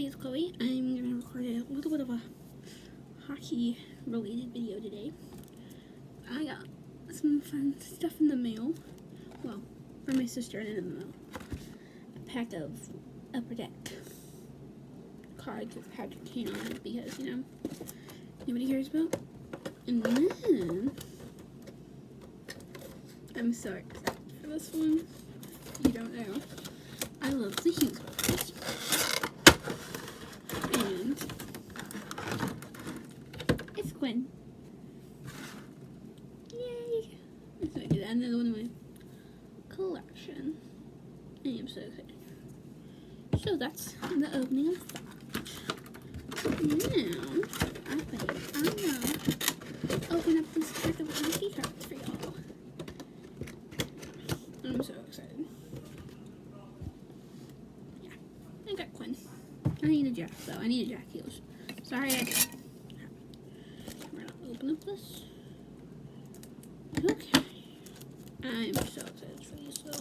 everybody, it's Chloe. I'm going to record a little bit of a hockey related video today. I got some fun stuff in the mail. Well, from my sister and in the mail. A pack of Upper Deck cards with Patrick Kane on it because, you know, nobody cares about. And then, I'm so excited for this one. You don't know. I love the Hughes brothers. And it's Quinn. Yay! So I get another one of my collection. I am so excited. So that's the opening of that. Now, I think I'm gonna open up this pack of hockey cards for y'all. I'm so excited. Yeah, I got Quinn. I need a Jack, though. I need a Jack Hughes. Sorry, we're gonna open up this. Okay. I'm so excited for these, so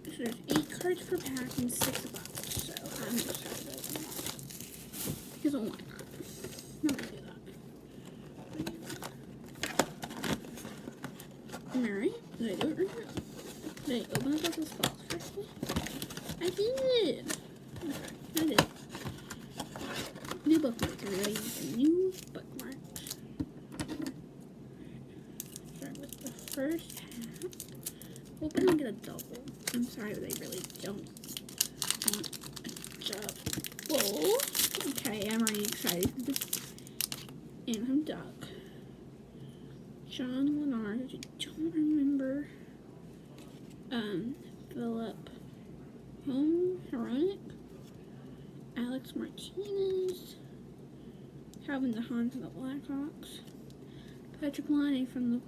so there's 8 cards per pack and 6 box, so I'm just excited to open them up. Because why not? I'm gonna do that. Alright, did I do it right now? Did I open up this box correctly? I did! Okay, I did. New bookmarks, everybody. New bookmarks. Start with the first half. Hoping I get a double. I'm sorry, but I really don't want a double. Okay, I'm already excited. And I'm Doug. John Leonard. I don't remember. Philip Heronic. Alex Martinez. Calvin DeHaan from the Blackhawks. Patrick Laine from the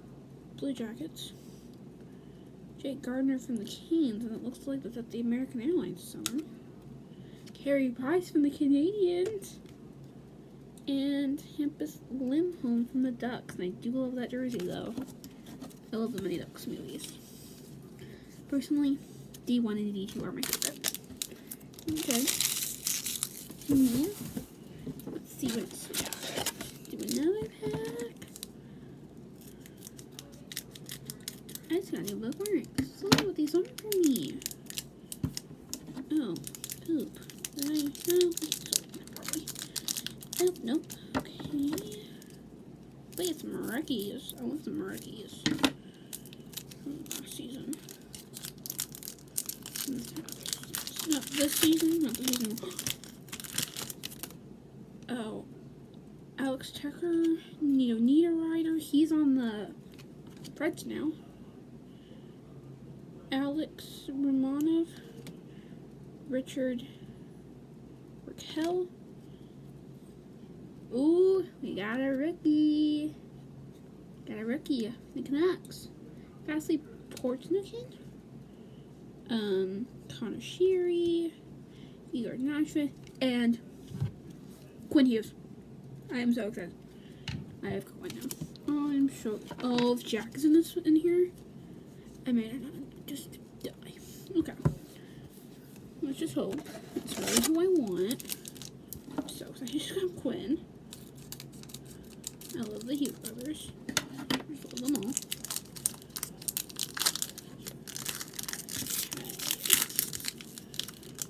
Blue Jackets. Jake Gardner from the Canes, and it looks like that's at the American Airlines somewhere. Carey Price from the Canadiens. And Hampus Lindholm from the Ducks. And I do love that jersey, though. I love the many Ducks movies. Personally, D1 and D2 are my favorite. Okay. Let's see what else we got. Do another pack. I just got new bookmarks. So look what these are for me. Oh, poop. Did I? No, probably. Oh, nope. Okay. Wait, it's some rookies. I want some rookies. From last season. Not this season. Not this season. Oh. Alex Tucker. Niederreiter. He's on the Preds now. Alex Romanov. Richard Raquel. Ooh, we got a rookie. Got a rookie. The Canucks. Vasily Portnikin. Connor Sheary. Igor Nashville. And Quinn Hughes. I am so excited. I have Quinn now. Oh, I'm so. Oh, if Jack is in here, I may not just die. Okay. Let's just hope. It's really who I want. So I just got Quinn. I love the Hughes brothers. I just love them all.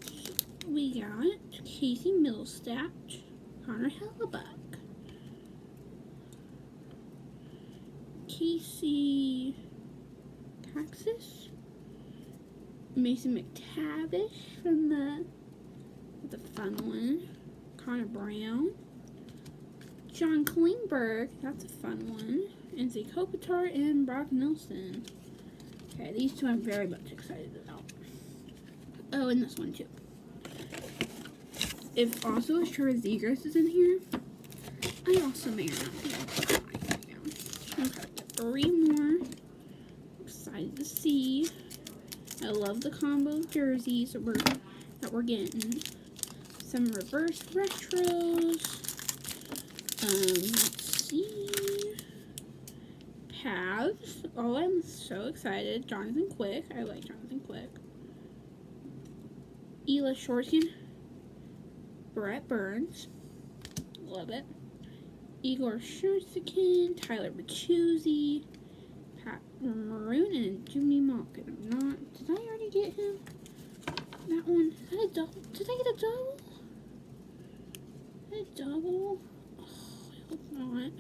Okay. We got Casey Middlestat, Connor Hellebuck, Casey Caxis, Mason McTavish from the fun one, Connor Brown, John Klingberg, that's a fun one, and Zeke Kopitar and Brock Nelson. Okay, these two I'm very much excited about. Oh, and this one too. If also Zegras is in here, I also may or not be able to buy right now. Okay, 3 more. Excited to see. I love the combo jerseys that we're getting. Some reverse retros. Let's see. Pavs. Oh, I'm so excited. Jonathan Quick. I like Jonathan Quick. Ela Shortkin, Brett Burns, love it. Igor Sherstikin, Tyler Bertuzzi, Pat Maroon, and Jimmy Malkin. I'm not. Did I already get him? That one. Is that a double? Did I get a double? A double? Oh, I hope not.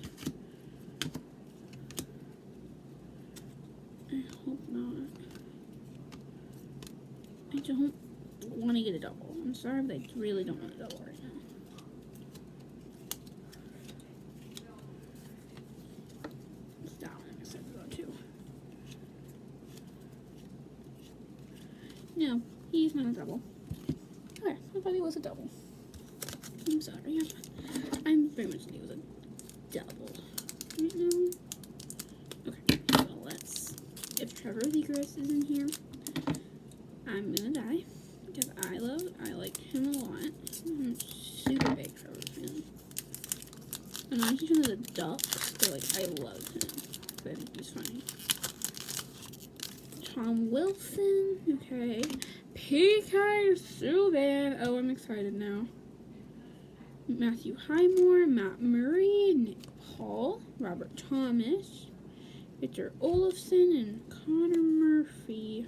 I hope not. I don't want to get a double. I'm sorry, but I really don't want a double right now. That one I'm excited about too. No, he's not a double. Okay, I thought he was a double. I'm sorry. I'm very much thinking it was a double. Right now. Okay, so let's. If Trevor Zegras is in here, I'm gonna die. Because I like him a lot. I'm a super big Trevor fan. I know he's one of the Ducks, but like I love him. I think he's funny. Tom Wilson, okay. PK Subban. Oh, I'm excited now. Matthew Highmore, Matt Murray, Nick Paul, Robert Thomas, Victor Olofsson, and Connor Murphy.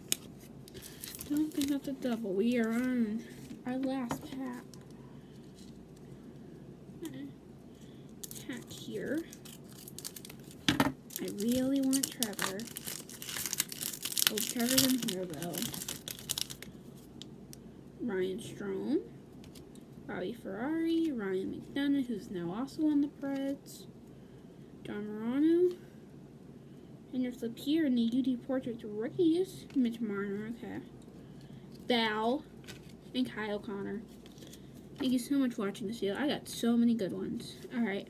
Don't think that's a double. We are on our last pack. Pack here. I really want Trevor. Oh, Trevor's in here though. Ryan Strome, Bobby Ferrari, Ryan McDonough, who's now also on the Preds, John Morano, Henrik Lapier, and the UD Portraits rookies, Mitch Marner, okay. Val, and Kyle Connor. Thank you so much for watching this video. I got so many good ones. Alright.